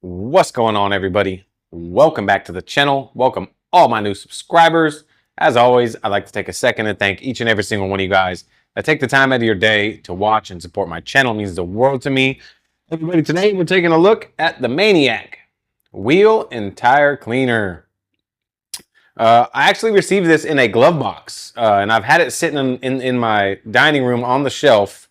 What's going on, everybody? Welcome back to the channel. Welcome all my new subscribers. As always, I'd like to take a second and thank each and every single one of you guys that take the time out of your day to watch and support my channel. It means the world to me. Everybody, today we're taking a look at the Maniac Wheel and Tire Cleaner. I actually received this in a glove box, and I've had it sitting in my dining room on the shelf,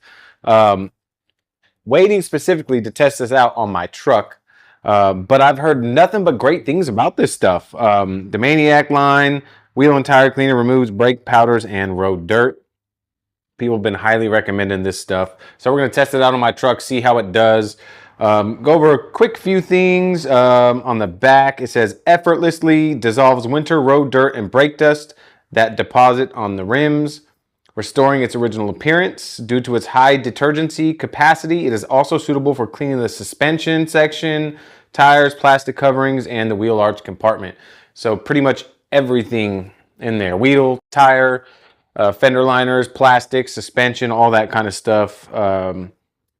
waiting specifically to test this out on my truck. But I've heard nothing but great things about this stuff. The Maniac Line Wheel and Tire Cleaner removes brake powders and road dirt. People have been highly recommending this stuff. So we're going to test it out on my truck, see how it does. Go over a quick few things. On the back, it says effortlessly dissolves winter road dirt and brake dust that deposit on the rims, restoring its original appearance. Due to its high detergency capacity, it is also suitable for cleaning the suspension section, tires, plastic coverings, and the wheel arch compartment. So pretty much everything in there. Wheel, tire, fender liners, plastic, suspension, all that kind of stuff.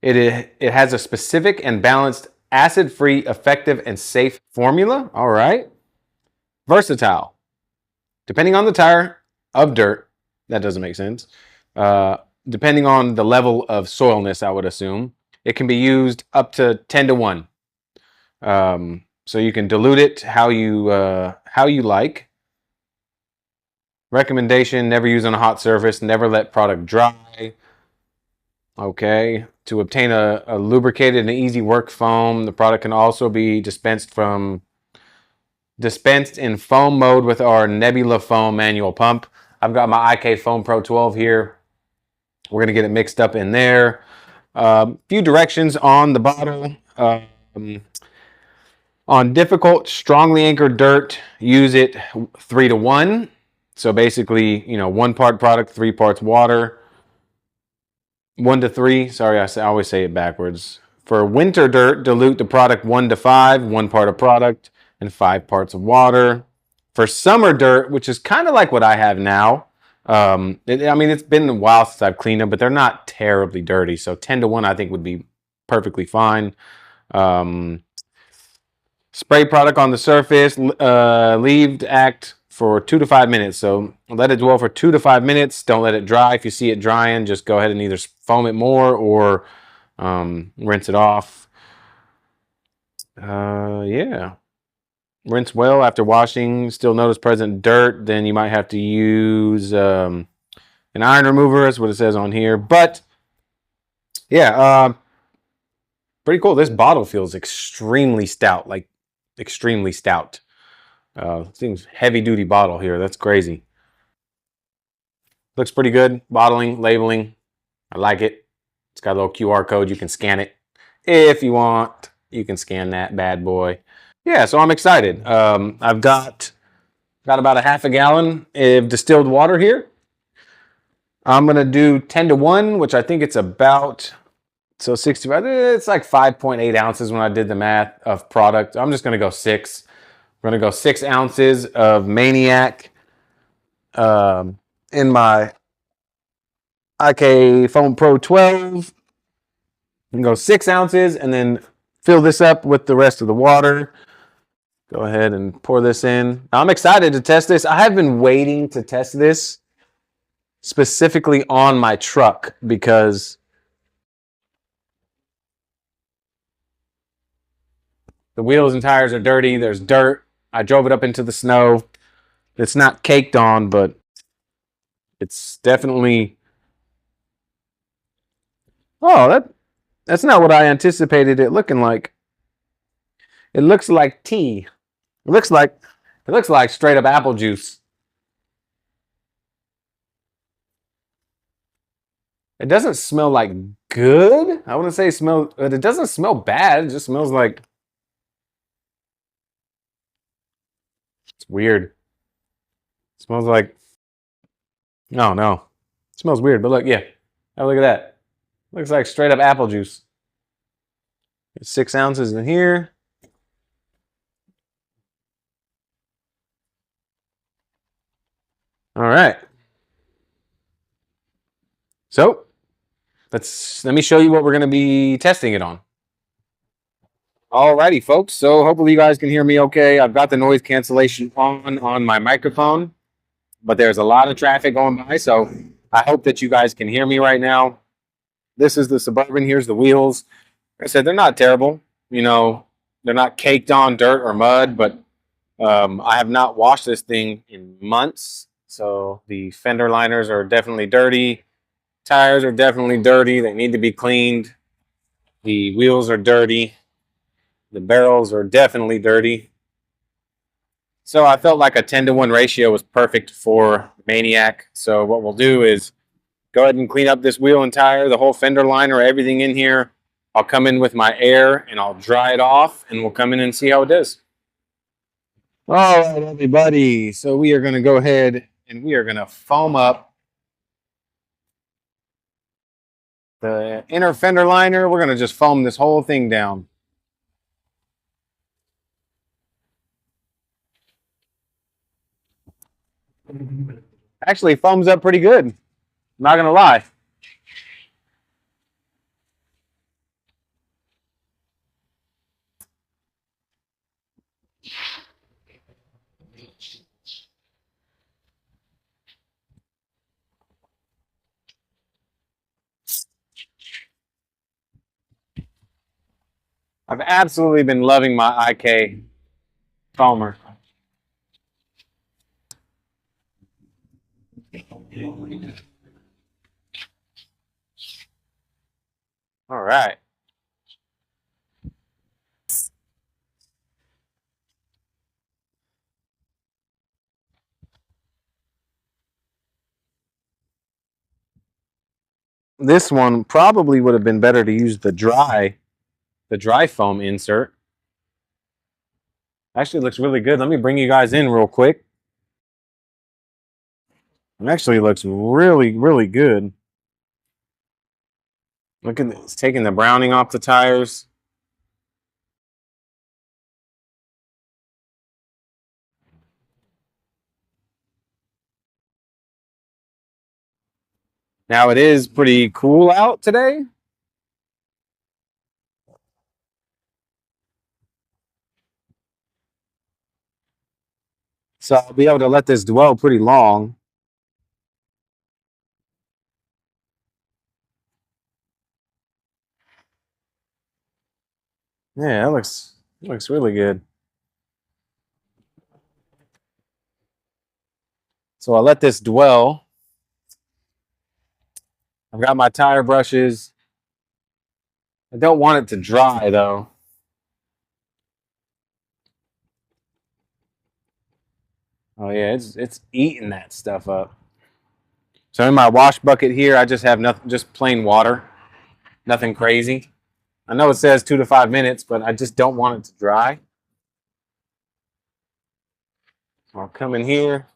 It has a specific and balanced acid-free, effective, and safe formula. All right. Versatile. Depending on the tire of dirt, that doesn't make sense. Depending on the level of soilness, I would assume. It can be used up to 10 to 1. So you can dilute it how you like. Recommendation, never use on a hot surface. Never let product dry. Okay. To obtain a lubricated and easy work foam, the product can also be dispensed in foam mode with our Nebula Foam manual pump. I've got my IK Foam Pro 12 here. We're going to get it mixed up in there. Few directions on the bottle. On difficult, strongly anchored dirt, use it 3 to 1. So basically, 1 part product, 3 parts water. 1 to 3. Sorry, I always say it backwards. For winter dirt, dilute the product 1 to 5, 1 part of product, and 5 parts of water. For summer dirt, which is kind of like what I have now, it's been a while since I've cleaned them, but they're not terribly dirty. So 10 to 1, I think, would be perfectly fine. Spray product on the surface, leave to act for 2 to 5 minutes. So let it dwell for 2 to 5 minutes. Don't let it dry. If you see it drying, just go ahead and either foam it more or rinse it off. Yeah. Rinse well after washing. Still notice present dirt, then you might have to use an iron remover. That's what it says on here. But yeah, pretty cool. This bottle feels extremely stout, like extremely stout. Seems heavy duty bottle here. That's crazy. Looks pretty good. Bottling, labeling. I like it. It's got a little QR code. You can scan it if you want. You can scan that bad boy. Yeah, so I'm excited. I've got about a half a gallon of distilled water here. I'm going to do 10 to 1, which I think it's about, so 65, it's like 5.8 ounces when I did the math of product. I'm just going to go 6. I'm going to go 6 ounces of Maniac in my IK Foam Pro 12. You can go 6 ounces and then fill this up with the rest of the water. Go ahead and pour this in. Now, I'm excited to test this. I have been waiting to test this specifically on my truck because the wheels and tires are dirty. There's dirt. I drove it up into the snow. It's not caked on, but it's definitely... Oh, that's not what I anticipated it looking like. It looks like tea. It looks like straight up apple juice. It doesn't smell like good. I wouldn't say but it doesn't smell bad. It just smells like, it's weird. It smells like, no. It smells weird, but look, yeah. Oh, look at that. Looks like straight up apple juice. 6 ounces in here. All right. So let me show you what we're going to be testing it on. Alrighty, folks. So hopefully you guys can hear me okay. I've got the noise cancellation on my microphone, but there's a lot of traffic going by, so I hope that you guys can hear me right now. This is the Suburban. Here's the wheels. Like I said, they're not terrible. You know, they're not caked on dirt or mud, but I have not washed this thing in months. So the fender liners are definitely dirty. Tires are definitely dirty. They need to be cleaned. The wheels are dirty. The barrels are definitely dirty. So I felt like a 10-to-1 ratio was perfect for Maniac. So what we'll do is go ahead and clean up this wheel and tire, the whole fender liner, everything in here. I'll come in with my air and I'll dry it off, and we'll come in and see how it does. All right, everybody. So we are going to go ahead and we are going to foam up the inner fender liner. We're going to just foam this whole thing down. Actually, foams up pretty good. Not going to lie. I've absolutely been loving my IK foamer. All right. This one probably would have been better to use the dry foam insert. Actually looks really good. Let me bring you guys in real quick. It actually looks really, really good. Look at this, taking the browning off the tires. Now it is pretty cool out today. So I'll be able to let this dwell pretty long. Yeah, it looks really good. So I'll let this dwell. I've got my tire brushes. I don't want it to dry though. Oh yeah, it's eating that stuff up. So in my wash bucket here, I just have nothing, just plain water, nothing crazy. I know it says 2 to 5 minutes, but I just don't want it to dry. I'll come in here,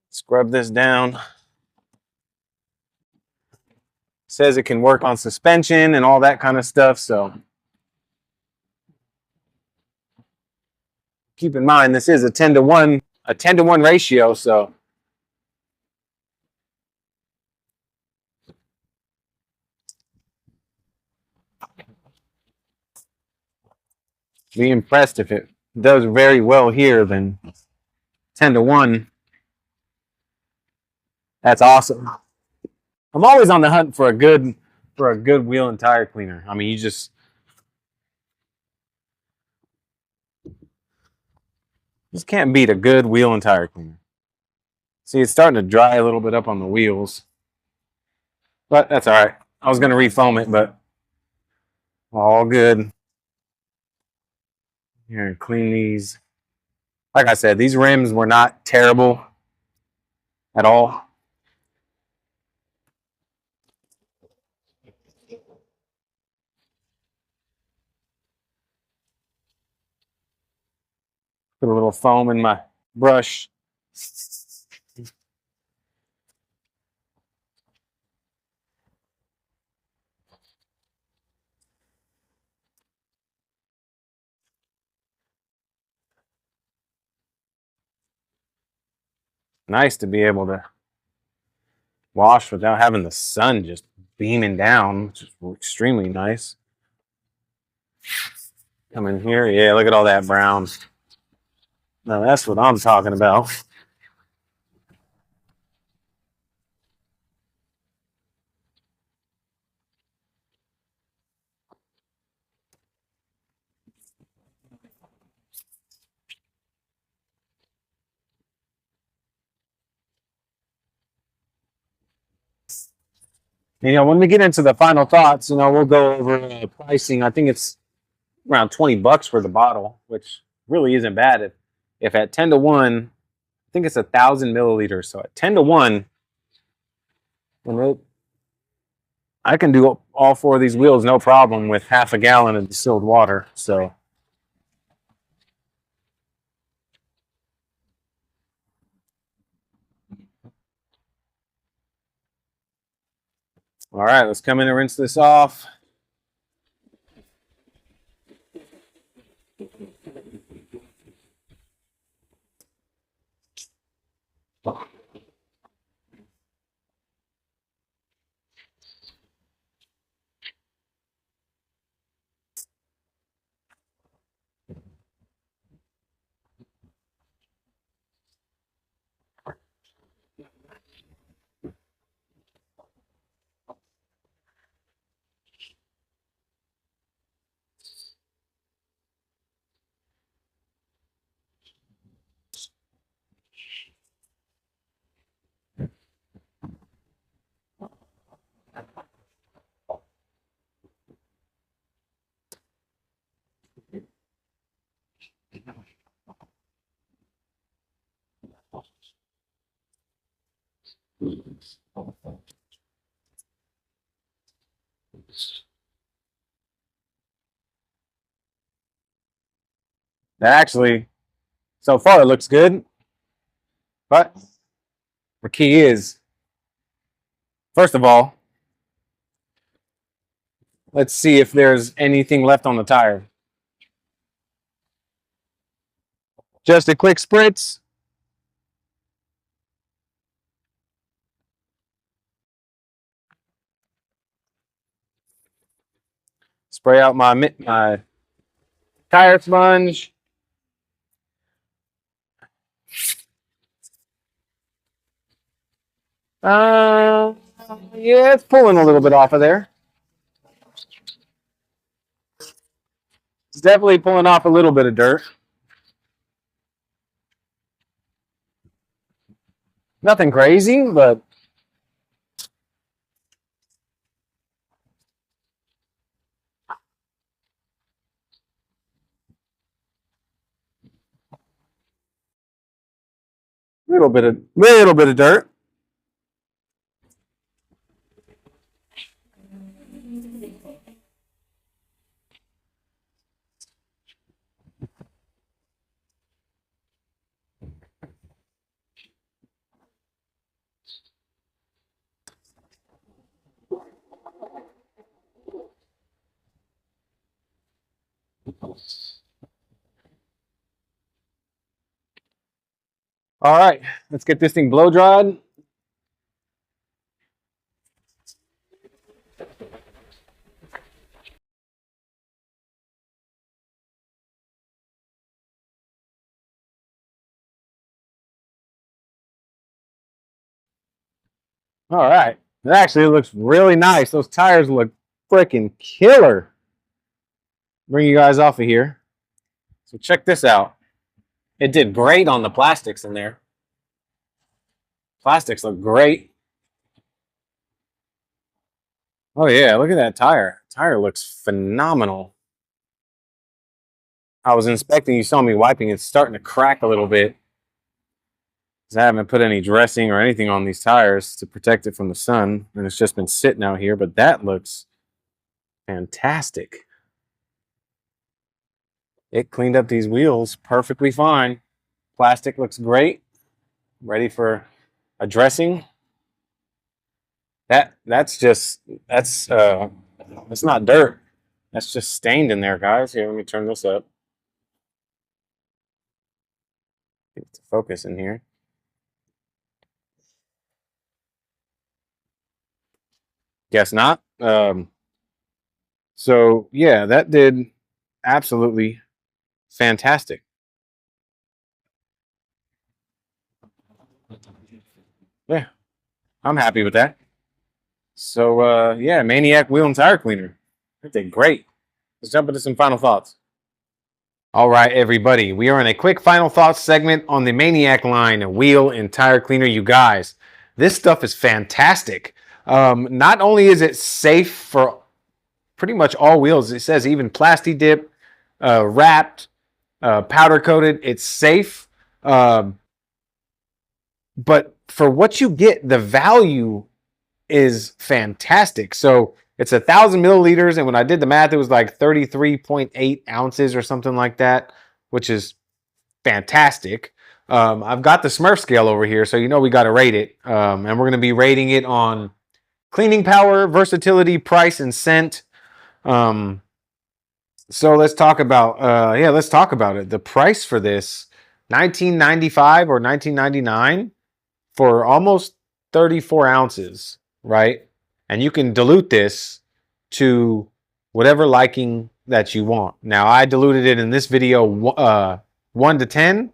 scrub this down. It says it can work on suspension and all that kind of stuff. So keep in mind, this is a 10-to-1 ratio. So be impressed if it does very well here. Then 10-to-1. That's awesome. I'm always on the hunt for a good wheel and tire cleaner. I mean, you just can't beat a good wheel and tire cleaner. See, it's starting to dry a little bit up on the wheels, but that's all right. I was going to refoam it, but all good. Here, and clean these. Like I said, these rims were not terrible at all. Put a little foam in my brush. Nice to be able to wash without having the sun just beaming down, which is extremely nice. Come in here. Yeah, look at all that brown. Now that's what I'm talking about. When we get into the final thoughts, we'll go over pricing. I think it's around $20 for the bottle, which really isn't bad. If at 10 to 1, I think it's 1,000 milliliters. So at 10 to 1, I can do all 4 of these wheels no problem with half a gallon of distilled water. So, all right, let's come in and rinse this off. Actually, so far it looks good, but the key is, first of all, let's see if there's anything left on the tire. Just a quick spritz. Spray out my tire sponge. Uh, yeah, it's pulling a little bit off of there. It's definitely pulling off a little bit of dirt. Nothing crazy, but little bit of dirt. All right, let's get this thing blow dried. All right, it actually looks really nice. Those tires look freaking killer. Bring you guys off of here. So check this out. It did great on the plastics in there. Plastics look great. Oh yeah, look at that tire. Tire looks phenomenal. I was inspecting, you saw me wiping, it's starting to crack a little bit. I haven't put any dressing or anything on these tires to protect it from the sun, and it's just been sitting out here, but that looks fantastic. It cleaned up these wheels perfectly fine. Plastic looks great. Ready for a dressing. That's not dirt. That's just stained in there, guys. Here, let me turn this up. Get it to focus in here. Guess not. So yeah, that did absolutely fantastic. Yeah, I'm happy with that. So yeah, Maniac Wheel and Tire Cleaner. That did great. Let's jump into some final thoughts. All right, everybody. We are in a quick final thoughts segment on the Maniac Line Wheel and Tire Cleaner. You guys, this stuff is fantastic. Not only is it safe for pretty much all wheels, it says even plasti dip, wrapped, powder coated. It's safe. But for what you get, the value is fantastic. So it's 1,000 milliliters, and when I did the math, it was like 33.8 ounces or something like that, which is fantastic. I've got the Smurf scale over here, so you know we got to rate it, and we're going to be rating it on cleaning power, versatility, price, and scent. So let's talk about let's talk about it. The price for this, $19.95 or $19.99 for almost 34 ounces, right? And you can dilute this to whatever liking that you want. Now, I diluted it in this video 1 to 10,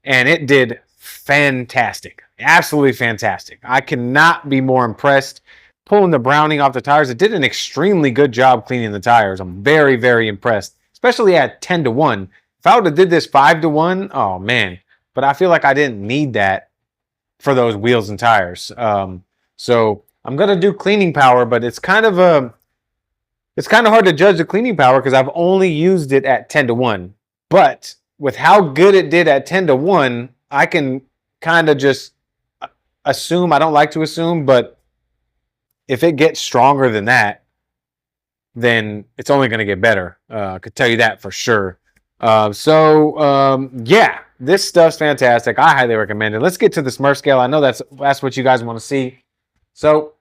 and it did fantastic. Absolutely fantastic. I cannot be more impressed. Pulling the browning off the tires, it did an extremely good job cleaning the tires. I'm very, very impressed, especially at 10 to 1. If I would have did this 5 to 1, oh man. But I feel like I didn't need that for those wheels and tires. So I'm gonna do cleaning power, but it's kind of hard to judge the cleaning power because I've only used it at 10 to 1. But with how good it did at 10 to 1, I can kind of just assume. I don't like to assume, but if it gets stronger than that, then it's only going to get better. I could tell you that for sure. Yeah, this stuff's fantastic. I highly recommend it. Let's get to the Smurf scale. I know that's what you guys want to see. So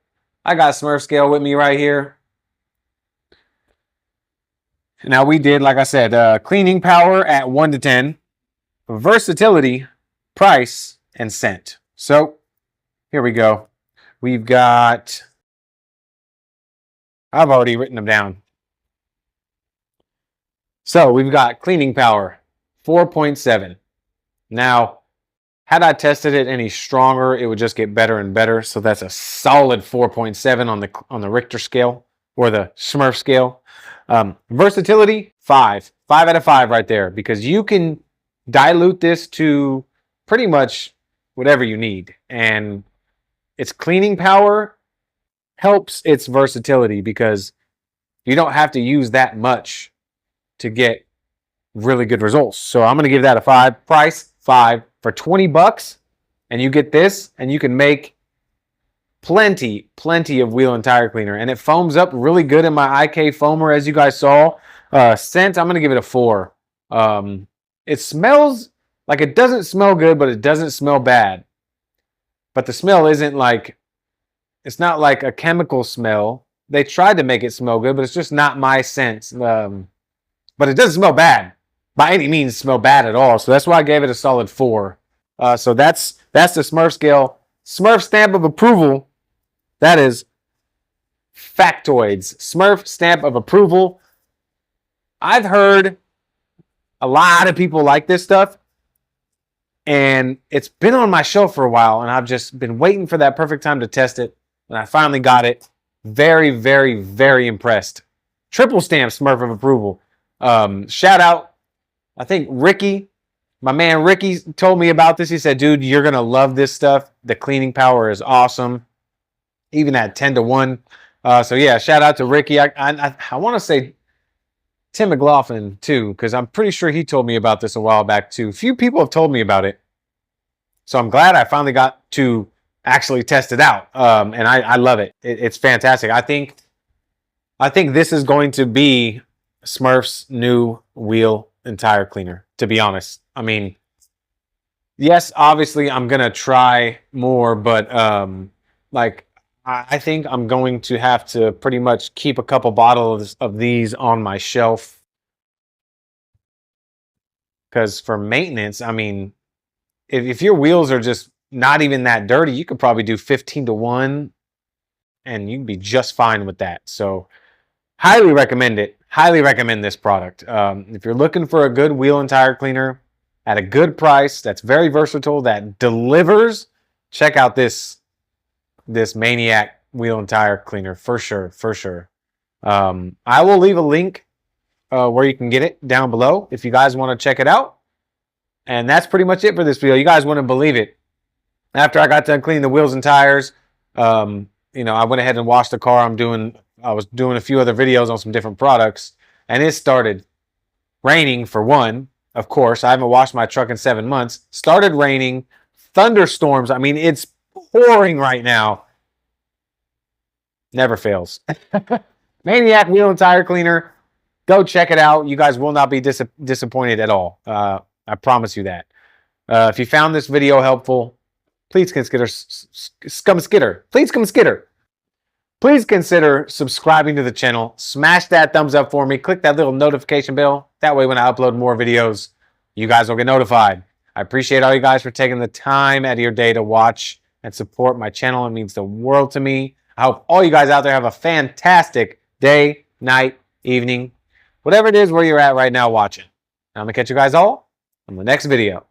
I got Smurf scale with me right here. Now we did, like I said, cleaning power at 1 to 10, versatility, price, and scent. So here we go. We've got, I've already written them down. So we've got cleaning power, 4.7. Now, had I tested it any stronger, it would just get better and better. So that's a solid 4.7 on the Richter scale or the Smurf scale. Versatility, 5. 5 out of 5 right there, because you can dilute this to pretty much whatever you need. And its cleaning power helps its versatility because you don't have to use that much to get really good results. So I'm going to give that a 5. Price, 5. For 20 bucks, and you get this, and you can make plenty of wheel and tire cleaner. And it foams up really good in my IK foamer, as you guys saw. Scent, I'm going to give it a 4. It smells like, it doesn't smell good, but it doesn't smell bad. But the smell isn't like, it's not like a chemical smell. They tried to make it smell good, but it's just not my scent. But it doesn't smell bad. By any means smell bad at all. So that's why I gave it a solid 4. So that's the Smurf scale. Smurf stamp of approval. That is factoids. Smurf stamp of approval. I've heard a lot of people like this stuff, and it's been on my shelf for a while, and I've just been waiting for that perfect time to test it, and I finally got it. Very, very, very impressed. Triple stamp Smurf of approval. Shout out, I think Ricky, my man Ricky, told me about this. He said, dude, you're going to love this stuff. The cleaning power is awesome, even at 10 to 1. So, yeah, shout out to Ricky. I want to say Tim McLaughlin, too, because I'm pretty sure he told me about this a while back, too. Few people have told me about it. So I'm glad I finally got to actually test it out. And I love it. It's fantastic. I think this is going to be Smurf's new wheel and tire cleaner, to be honest. I mean, yes, obviously I'm gonna try more, but like I think I'm going to have to pretty much keep a couple bottles of these on my shelf, because for maintenance, I mean, if your wheels are just not even that dirty, you could probably do 15 to 1 and you'd be just fine with that. So highly recommend it. highly recommend this product. If you're looking for a good wheel and tire cleaner at a good price, that's very versatile, that delivers, check out this Maniac wheel and tire cleaner for sure, for sure. I will leave a link where you can get it down below if you guys want to check it out. And that's pretty much it for this video. You guys wouldn't believe it. After I got done cleaning the wheels and tires, you know, I went ahead and washed the car. I was doing a few other videos on some different products, and it started raining for one. Of course, I haven't washed my truck in 7 months. Started raining, thunderstorms. I mean, it's pouring right now. Never fails. Maniac Wheel and Tire Cleaner. Go check it out. You guys will not be disappointed at all. I promise you that. If you found this video helpful, please consider Please consider subscribing to the channel. Smash that thumbs up for me. Click that little notification bell. That way when I upload more videos, you guys will get notified. I appreciate all you guys for taking the time out of your day to watch and support my channel. It means the world to me. I hope all you guys out there have a fantastic day, night, evening, whatever it is where you're at right now watching. I'm going to catch you guys all on the next video.